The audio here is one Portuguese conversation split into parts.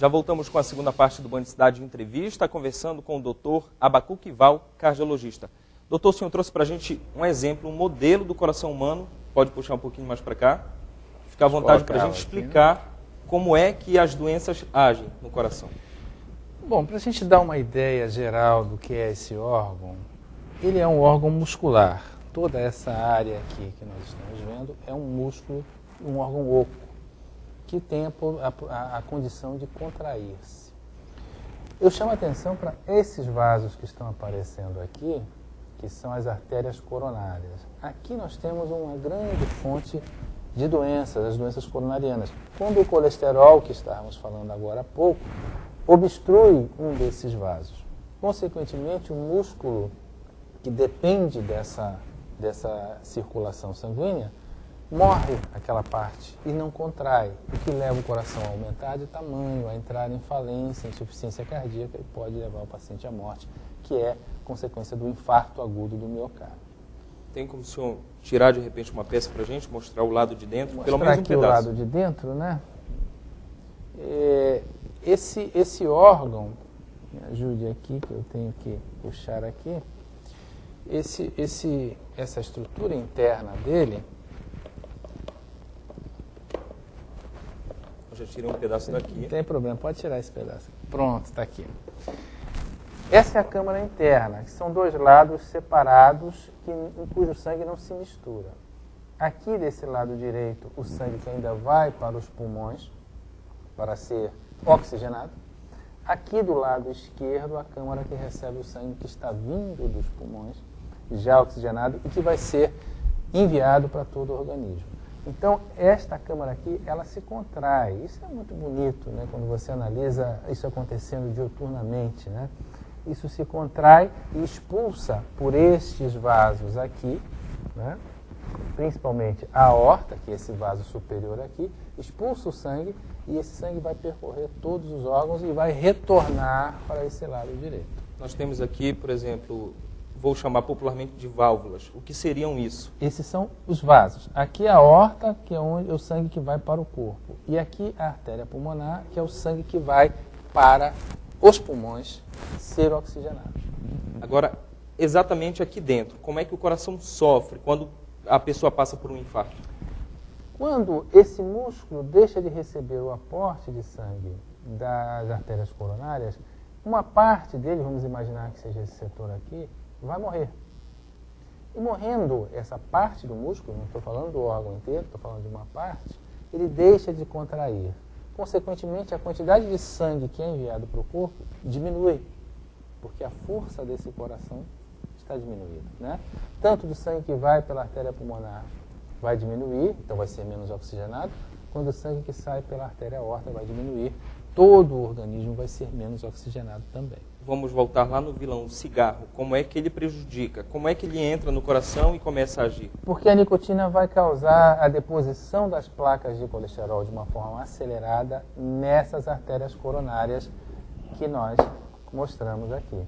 Já voltamos com a segunda parte do Band Cidade Entrevista, conversando com o doutor Abacuque Val, cardiologista. Doutor, o senhor trouxe para a gente um exemplo, um modelo do coração humano. Pode puxar um pouquinho mais para cá. Fica à vontade para a gente explicar como é que as doenças agem no coração. Bom, para a gente dar uma ideia geral do que é esse órgão, ele é um órgão muscular. Toda essa área aqui que nós estamos vendo é um músculo, um órgão oco, que tem a condição de contrair-se. Eu chamo a atenção para esses vasos que estão aparecendo aqui, que são as artérias coronárias. Aqui nós temos uma grande fonte de doenças, as doenças coronarianas. Quando o colesterol, que estávamos falando agora há pouco, obstrui um desses vasos. Consequentemente, o músculo que depende dessa circulação sanguínea, morre aquela parte e não contrai, o que leva o coração a aumentar de tamanho, a entrar em falência, insuficiência cardíaca e pode levar o paciente à morte, que é consequência do infarto agudo do miocárdio. Tem como o senhor tirar de repente uma peça para a gente, mostrar o lado de dentro, mostrar pelo menos um aqui pedaço? O lado de dentro, né? Esse órgão, me ajude aqui que eu tenho que puxar aqui, essa estrutura interna dele. Eu já tirei um pedaço daqui. Não tem problema, pode tirar esse pedaço. Pronto, está aqui. Essa é a câmara interna, que são dois lados separados, em cujo sangue não se mistura. Aqui desse lado direito, o sangue que ainda vai para os pulmões, para ser oxigenado. Aqui do lado esquerdo, a câmara que recebe o sangue que está vindo dos pulmões, já oxigenado, e que vai ser enviado para todo o organismo. Então, esta câmara aqui, ela se contrai. Isso é muito bonito, né? Quando você analisa isso acontecendo diuturnamente, né? Isso se contrai e expulsa por estes vasos aqui, né? Principalmente a aorta, que é esse vaso superior aqui, expulsa o sangue e esse sangue vai percorrer todos os órgãos e vai retornar para esse lado direito. Nós temos aqui, por exemplo, vou chamar popularmente de válvulas. O que seriam isso? Esses são os vasos. Aqui a aorta, que é o sangue que vai para o corpo. E aqui a artéria pulmonar, que é o sangue que vai para os pulmões ser oxigenado. Agora, exatamente aqui dentro, como é que o coração sofre quando a pessoa passa por um infarto? Quando esse músculo deixa de receber o aporte de sangue das artérias coronárias, uma parte dele, vamos imaginar que seja esse setor aqui, vai morrer. E morrendo essa parte do músculo, não estou falando do órgão inteiro, estou falando de uma parte, ele deixa de contrair. Consequentemente, a quantidade de sangue que é enviado para o corpo diminui, porque a força desse coração está diminuída, né? Tanto do sangue que vai pela artéria pulmonar vai diminuir, então vai ser menos oxigenado, quando o sangue que sai pela artéria aorta vai diminuir, todo o organismo vai ser menos oxigenado também. Vamos voltar lá no vilão, o cigarro. Como é que ele prejudica? Como é que ele entra no coração e começa a agir? Porque a nicotina vai causar a deposição das placas de colesterol de uma forma acelerada nessas artérias coronárias que nós mostramos aqui.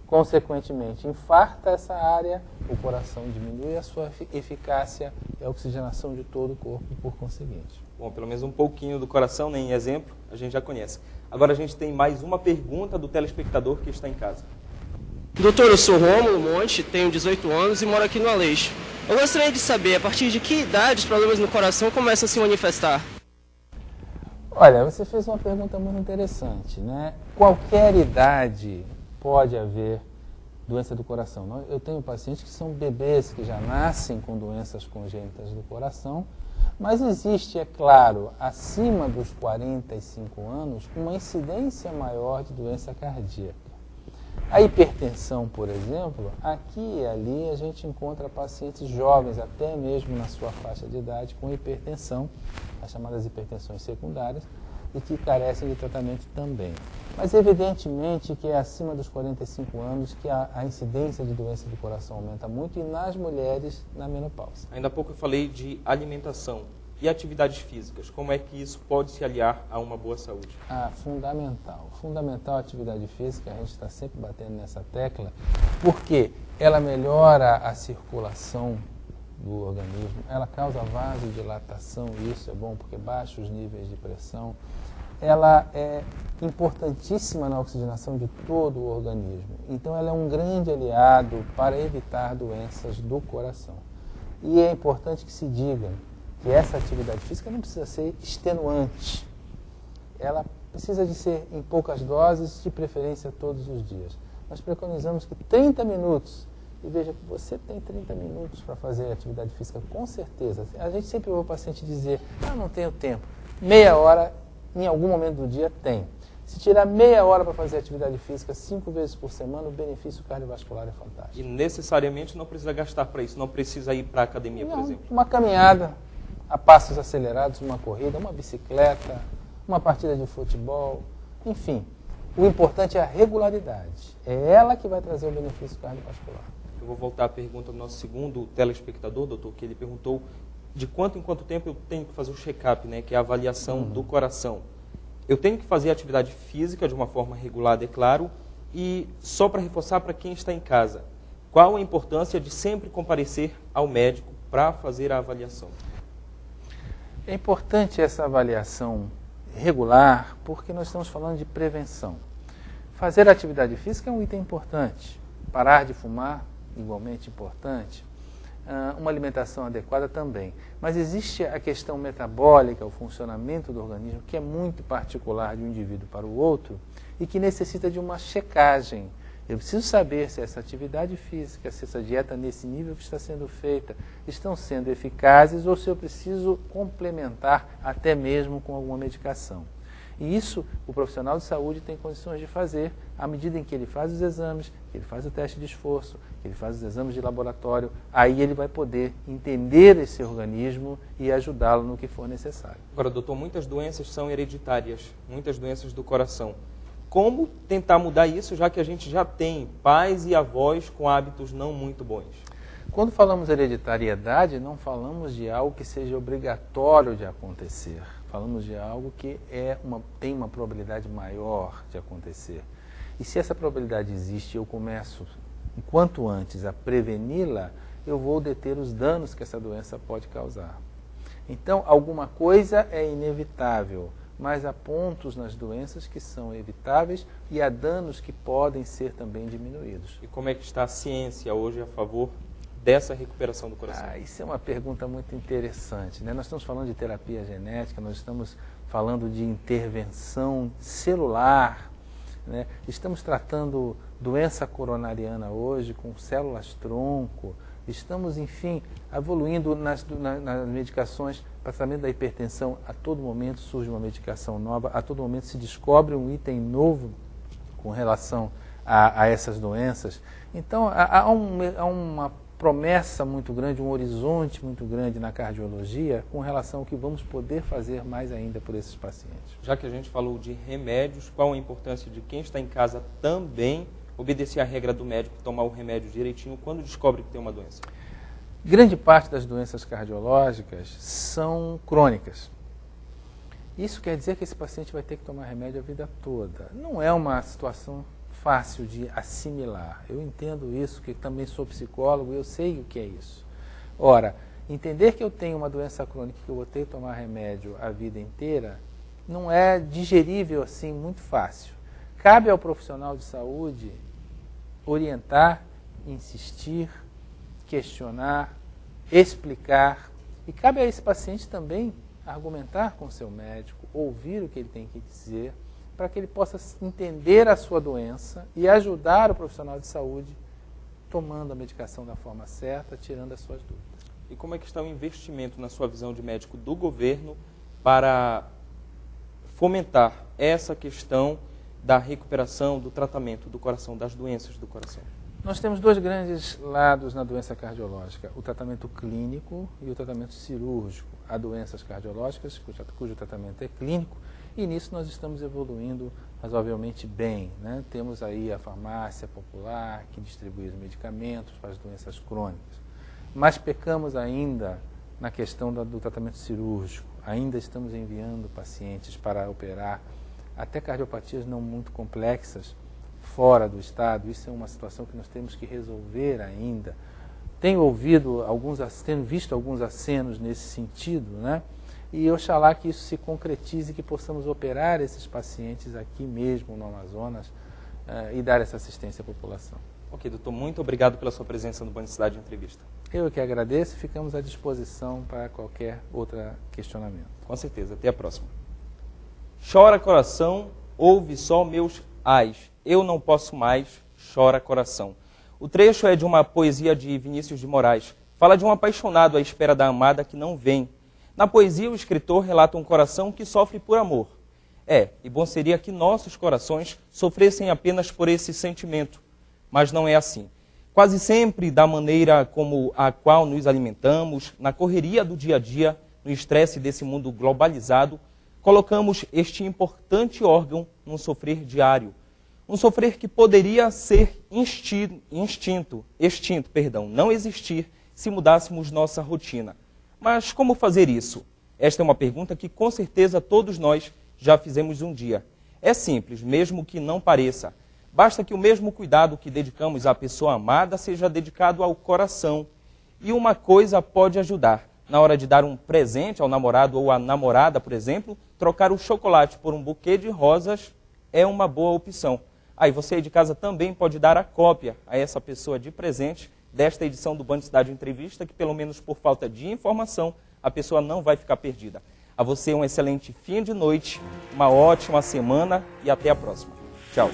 Consequentemente, infarta essa área, o coração diminui a sua eficácia e a oxigenação de todo o corpo por conseguinte. Bom, pelo menos um pouquinho do coração, né, em exemplo, a gente já conhece. Agora a gente tem mais uma pergunta do telespectador que está em casa. Doutor, eu sou Rômulo Monte, tenho 18 anos e moro aqui no Aleixo. Eu gostaria de saber, a partir de que idade os problemas no coração começam a se manifestar? Olha, você fez uma pergunta muito interessante, né? Qualquer idade pode haver doença do coração. Eu tenho pacientes que são bebês que já nascem com doenças congênitas do coração, mas existe, é claro, acima dos 45 anos, uma incidência maior de doença cardíaca. A hipertensão, por exemplo, aqui e ali a gente encontra pacientes jovens, até mesmo na sua faixa de idade, com hipertensão, as chamadas hipertensões secundárias, e que carecem de tratamento também. Mas evidentemente que é acima dos 45 anos que a incidência de doença do coração aumenta muito e nas mulheres na menopausa. Ainda há pouco eu falei de alimentação e atividades físicas. Como é que isso pode se aliar a uma boa saúde? Fundamental. Fundamental a atividade física, a gente está sempre batendo nessa tecla, porque ela melhora a circulação do organismo, ela causa vasodilatação, e isso é bom porque baixa os níveis de pressão, ela é importantíssima na oxigenação de todo o organismo. Então, ela é um grande aliado para evitar doenças do coração. E é importante que se diga que essa atividade física não precisa ser extenuante. Ela precisa de ser em poucas doses, de preferência todos os dias. Nós preconizamos que 30 minutos, e veja que você tem 30 minutos para fazer atividade física, com certeza. A gente sempre ouve o paciente dizer, não tenho tempo. Meia hora, em algum momento do dia, tem. Se tirar meia hora para fazer atividade física 5 vezes por semana, o benefício cardiovascular é fantástico. E necessariamente não precisa gastar para isso, não precisa ir para a academia, por exemplo. Uma caminhada a passos acelerados, uma corrida, uma bicicleta, uma partida de futebol, enfim. O importante é a regularidade. É ela que vai trazer o benefício cardiovascular. Eu vou voltar à pergunta do nosso segundo telespectador, doutor, que ele perguntou de quanto em quanto tempo eu tenho que fazer o check-up, né, que é a avaliação do coração. Eu tenho que fazer atividade física de uma forma regulada, é claro, e só para reforçar para quem está em casa, qual a importância de sempre comparecer ao médico para fazer a avaliação? É importante essa avaliação regular porque nós estamos falando de prevenção. Fazer atividade física é um item importante. Parar de fumar, igualmente importante. Uma alimentação adequada também. Mas existe a questão metabólica, o funcionamento do organismo, que é muito particular de um indivíduo para o outro e que necessita de uma checagem. Eu preciso saber se essa atividade física, se essa dieta nesse nível que está sendo feita, estão sendo eficazes ou se eu preciso complementar até mesmo com alguma medicação. E isso o profissional de saúde tem condições de fazer à medida em que ele faz os exames, que ele faz o teste de esforço, que ele faz os exames de laboratório, aí ele vai poder entender esse organismo e ajudá-lo no que for necessário. Agora, doutor, muitas doenças são hereditárias, muitas doenças do coração. Como tentar mudar isso, já que a gente já tem pais e avós com hábitos não muito bons? Quando falamos hereditariedade, não falamos de algo que seja obrigatório de acontecer. Falamos de algo que tem uma probabilidade maior de acontecer. E se essa probabilidade existe e eu começo, enquanto antes, a preveni-la, eu vou deter os danos que essa doença pode causar. Então, alguma coisa é inevitável, mas há pontos nas doenças que são evitáveis e há danos que podem ser também diminuídos. E como é que está a ciência hoje a favor dessa recuperação do coração? Isso é uma pergunta muito interessante, né? Nós estamos falando de terapia genética, nós estamos falando de intervenção celular, né? Estamos tratando doença coronariana hoje com células-tronco, estamos, enfim, evoluindo nas medicações para tratamento da hipertensão. A todo momento surge uma medicação nova, a todo momento se descobre um item novo com relação a essas doenças. Então, há uma promessa muito grande, um horizonte muito grande na cardiologia com relação ao que vamos poder fazer mais ainda por esses pacientes. Já que a gente falou de remédios, qual a importância de quem está em casa também obedecer à regra do médico, tomar o remédio direitinho quando descobre que tem uma doença? Grande parte das doenças cardiológicas são crônicas. Isso quer dizer que esse paciente vai ter que tomar remédio a vida toda. Não é uma situação fácil de assimilar. Eu entendo isso, que também sou psicólogo, eu sei o que é isso. Ora, entender que eu tenho uma doença crônica que eu vou ter que tomar remédio a vida inteira, não é digerível assim muito fácil. Cabe ao profissional de saúde orientar, insistir, questionar, explicar, e cabe a esse paciente também argumentar com o seu médico, ouvir o que ele tem que dizer, para que ele possa entender a sua doença e ajudar o profissional de saúde tomando a medicação da forma certa, tirando as suas dúvidas. E como é que está o investimento, na sua visão de médico, do governo para fomentar essa questão da recuperação, do tratamento do coração, das doenças do coração? Nós temos dois grandes lados na doença cardiológica, o tratamento clínico e o tratamento cirúrgico. Há doenças cardiológicas cujo tratamento é clínico e nisso nós estamos evoluindo razoavelmente bem, né? Temos aí a farmácia popular que distribui os medicamentos para as doenças crônicas, mas pecamos ainda na questão do tratamento cirúrgico. Ainda estamos enviando pacientes para operar até cardiopatias não muito complexas fora do estado. Isso é uma situação que nós temos que resolver ainda. Tenho visto alguns acenos nesse sentido, né? e oxalá que isso se concretize, que possamos operar esses pacientes aqui mesmo no Amazonas e dar essa assistência à população. Ok, doutor, muito obrigado pela sua presença no Band Cidade Entrevista. Eu que agradeço e ficamos à disposição para qualquer outro questionamento. Com certeza, até a próxima. Chora coração, ouve só meus ais, eu não posso mais, chora coração. O trecho é de uma poesia de Vinícius de Moraes. Fala de um apaixonado à espera da amada que não vem. Na poesia, o escritor relata um coração que sofre por amor. E bom seria que nossos corações sofressem apenas por esse sentimento. Mas não é assim. Quase sempre, da maneira como a qual nos alimentamos, na correria do dia a dia, no estresse desse mundo globalizado, colocamos este importante órgão num sofrer diário. Um sofrer que poderia ser extinto, não existir, se mudássemos nossa rotina. Mas como fazer isso? Esta é uma pergunta que com certeza todos nós já fizemos um dia. É simples, mesmo que não pareça. Basta que o mesmo cuidado que dedicamos à pessoa amada seja dedicado ao coração. E uma coisa pode ajudar. Na hora de dar um presente ao namorado ou à namorada, por exemplo, trocar o chocolate por um buquê de rosas é uma boa opção. E você aí de casa também pode dar a cópia a essa pessoa de presente desta edição do Band Cidade Entrevista, que pelo menos por falta de informação, a pessoa não vai ficar perdida. A você um excelente fim de noite, uma ótima semana e até a próxima. Tchau.